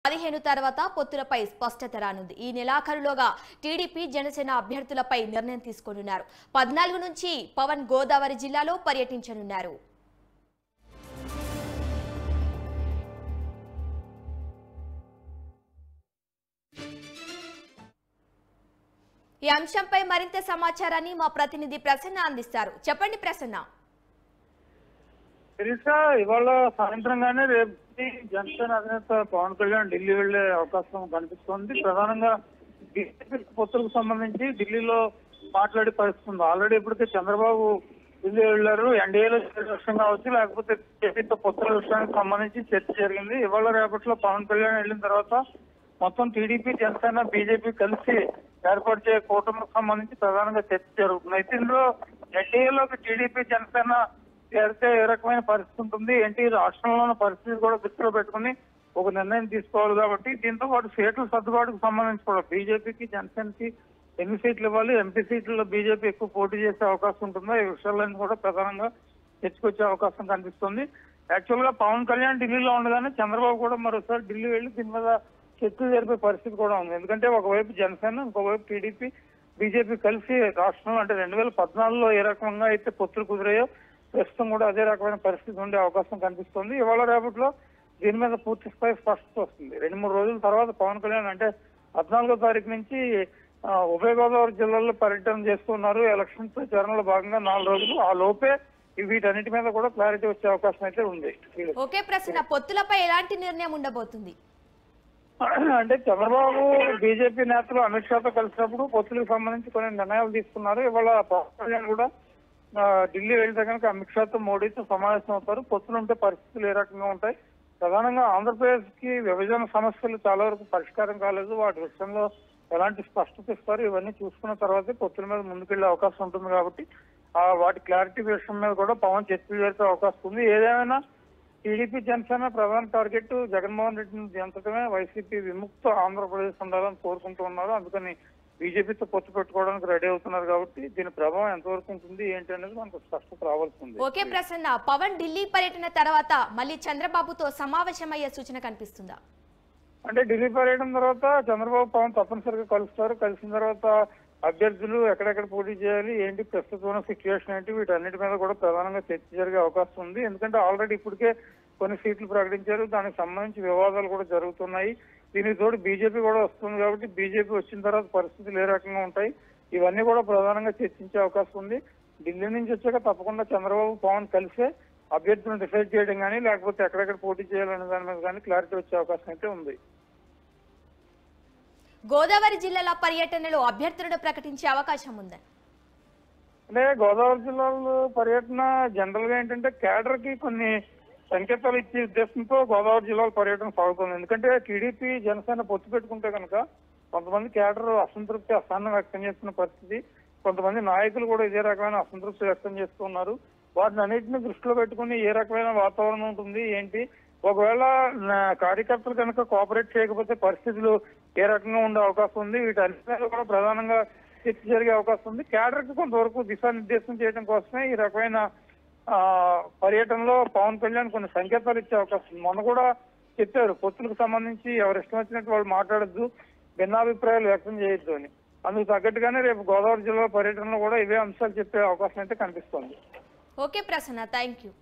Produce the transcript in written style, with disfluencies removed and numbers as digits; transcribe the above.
15 తర్వాత పొత్తులపై స్పష్టత రానుంది. ఈ నెలాఖరులోగా టీడీపీ జనసేన అభ్యర్థులపై నిర్ణయం తీసుకోనున్నారు. 14 నుంచి పవన్ గోదావరి జిల్లాలో పర్యటించనున్నారు. ఈ అంశంపై మరింత సమాచారాన్ని మా ప్రతినిధి ప్రసన్న అందిస్తారు. చెప్పండి ప్రసన్న. ఇవాళ సాయంత్రంగానే రేపు జనసేన అధినేత పవన్ కళ్యాణ్ ఢిల్లీ వెళ్లే అవకాశం కనిపిస్తోంది. ప్రధానంగా బీజేపీ పొత్తులకు సంబంధించి ఢిల్లీలో మాట్లాడే పరిస్థితి ఉంది. ఆల్రెడీ ఇప్పటికే చంద్రబాబు ఢిల్లీ వెళ్లారు. ఎన్డీఏలో విషయం కావచ్చు, లేకపోతే బీజేపీతో పొత్తుల విషయానికి సంబంధించి చర్చ జరిగింది. ఇవాళ రేపట్లో పవన్ కళ్యాణ్ వెళ్ళిన తర్వాత మొత్తం టీడీపీ జనసేన బీజేపీ కలిసి ఏర్పాటు చేసే కూటమికి సంబంధించి ప్రధానంగా చర్చ జరుగుతుంది. అయితే ఇందులో ఎన్డీఏలోకి టీడీపీ జనసేన చేరితే ఏ రకమైన పరిస్థితి ఉంటుంది, ఏంటి రాష్ట్రంలో ఉన్న పరిస్థితి కూడా దృష్టిలో పెట్టుకుని ఒక నిర్ణయం తీసుకోవాలి. కాబట్టి దీంతో పాటు సీట్ల సర్దుబాటుకు సంబంధించి కూడా బీజేపీకి జనసేనకి ఎన్ని సీట్లు ఇవ్వాలి, ఎంపీ సీట్లలో బీజేపీ ఎక్కువ పోటీ చేసే అవకాశం ఉంటుందో ఈ విషయాలన్నీ కూడా ప్రధానంగా చర్చకొచ్చే అవకాశం కనిపిస్తుంది. యాక్చువల్ గా పవన్ కళ్యాణ్ ఢిల్లీలో ఉండగానే చంద్రబాబు కూడా మరోసారి ఢిల్లీ వెళ్లి దీని మీద చర్చ జరిపే పరిస్థితి కూడా ఉంది. ఎందుకంటే ఒకవైపు జనసేన, ఇంకోవైపు టీడీపీ బీజేపీ కలిసి రాష్ట్రంలో అంటే 2014లో ఏ రకంగా అయితే పొత్తులు కుదిరాయో ప్రస్తుతం కూడా అదే రకమైన పరిస్థితి ఉండే అవకాశం కనిపిస్తుంది. ఇవాళ రేపట్లో దీని మీద పూర్తి స్థాయి స్పష్టత వస్తుంది. 2-3 రోజుల తర్వాత పవన్ కళ్యాణ్ అంటే 14వ తారీఖు నుంచి ఉభయ గోదావరి జిల్లాల్లో పర్యటన చేస్తున్నారు. ఎలక్షన్ ప్రచారంలో భాగంగా 4 రోజులు. ఆ లోపే వీటన్నిటి మీద కూడా క్లారిటీ వచ్చే అవకాశం అయితే ఉంది. ఓకే ప్రశ్న, పొత్తులపై ఎలాంటి నిర్ణయం ఉండబోతుంది? అంటే చంద్రబాబు బీజేపీ నేతలు అమిత్ షాతో కలిసినప్పుడు పొత్తులకు సంబంధించి కొన్ని నిర్ణయాలు తీసుకున్నారు. ఇవాళ పవన్ కళ్యాణ్ కూడా ఢిల్లీ వెళ్తే కనుక అమిత్ షాతో మోడీతో సమావేశం అవుతారు. పొత్తులు ఉంటే పరిస్థితులు ఏ రకంగా ఉంటాయి, ప్రధానంగా ఆంధ్రప్రదేశ్ కి విభజన సమస్యలు చాలా వరకు పరిష్కారం కాలేదు, వాటి విషయంలో ఎలాంటి స్పష్టత ఇస్తారు, ఇవన్నీ చూసుకున్న తర్వాతే పొత్తుల మీద ముందుకెళ్లే అవకాశం ఉంటుంది. కాబట్టి వాటి క్లారిటీ విషయం మీద కూడా పవన్ చర్చలు జరిపే అవకాశం ఉంది. ఏదేమైనా టీడీపీ జనసేన ప్రధాన టార్గెట్ జగన్మోహన్ రెడ్డిని దించడమే. వైసీపీ విముక్త ఆంధ్రప్రదేశ్ ఉండాలని కోరుకుంటూ ఉన్నారు. అందుకని బీజేపీతో పొత్తు పెట్టుకోవడానికి రెడీ అవుతున్నారు. కాబట్టి దీని ప్రభావం ఎంతవరకు ఉంటుంది ఏంటి అనేది మనకు స్పష్టత రావాల్సింది. ఓకే ప్రసన్న, పవన్ ఢిల్లీ పర్యటన తర్వాత మళ్ళీ చంద్రబాబుతో సమావేశమయ్యే సూచన కనిపిస్తుందా? అంటే ఢిల్లీ పర్యటన తర్వాత చంద్రబాబు పవన్ తప్పనిసరిగా కలుస్తారు. కలిసిన తర్వాత అభ్యర్థులు ఎక్కడెక్కడ పోటీ చేయాలి, ఏంటి ప్రస్తుతం ఉన్న సిచ్యువేషన్ ఏంటి, వీటన్నిటి మీద కూడా ప్రధానంగా చర్చ జరిగే అవకాశం ఉంది. ఎందుకంటే ఆల్రెడీ ఇప్పటికే కొన్ని సీట్లు ప్రకటించారు, దానికి సంబంధించి వివాదాలు కూడా జరుగుతున్నాయి. దీనికి తోడు బీజేపీ కూడా వస్తుంది. కాబట్టి బీజేపీ వచ్చిన తర్వాత పరిస్థితులు ఏ రకంగా ఉంటాయి, ఇవన్నీ కూడా ప్రధానంగా చర్చించే అవకాశం ఉంది. ఢిల్లీ నుంచి వచ్చాక తప్పకుండా చంద్రబాబు పవన్ కలిసే అభ్యర్థులను డిసైడ్ చేయడం కానీ, లేకపోతే ఎక్కడెక్కడ పోటీ చేయాలనే దాని మీద కానీ క్లారిటీ వచ్చే అవకాశం అయితే ఉంది. గోదావరి జిల్లాల పర్యటనలో అభ్యర్థులను ప్రకటించే అవకాశం ఉందా? అంటే గోదావరి జిల్లాలో పర్యటన జనరల్ గా ఏంటంటే కేడర్ కి కొన్ని సంకేతాలు ఇచ్చే ఉద్దేశంతో గోదావరి జిల్లాల పర్యటన సాగుతుంది. ఎందుకంటే టీడీపీ జనసేన పొత్తు పెట్టుకుంటే కనుక కొంతమంది కేడర్ అసంతృప్తి అసహనం వ్యక్తం చేస్తున్న పరిస్థితి, కొంతమంది నాయకులు కూడా ఇదే రకమైన అసంతృప్తి వ్యక్తం చేస్తున్నారు. వాటిని అన్నింటినీ దృష్టిలో పెట్టుకుని ఏ రకమైన వాతావరణం ఉంటుంది ఏంటి, ఒకవేళ కార్యకర్తలు కనుక కోఆపరేట్ చేయకపోతే పరిస్థితులు ఏ రకంగా ఉండే అవకాశం ఉంది, వీటన్నిటి కూడా ప్రధానంగా చర్చ జరిగే అవకాశం ఉంది. కేడర్ కి కొంతవరకు దిశానిర్దేశం చేయడం కోసమే ఈ రకమైన పర్యటనలో పవన్ కళ్యాణ్ కొన్ని సంకేతాలు ఇచ్చే అవకాశం ఉంది. మొన్న కూడా చెప్పారు, పొత్తులకు సంబంధించి ఎవరు ఇష్టం వచ్చినట్టు వాళ్ళు మాట్లాడద్దు, భిన్నాభిప్రాయాలు వ్యక్తం చేయొద్దు అని. అందుకు తగ్గట్టుగానే రేపు గోదావరి జిల్లా పర్యటనలో కూడా ఇవే అంశాలు చెప్పే అవకాశం అయితే కనిపిస్తోంది. Okay Prasanna, thank you.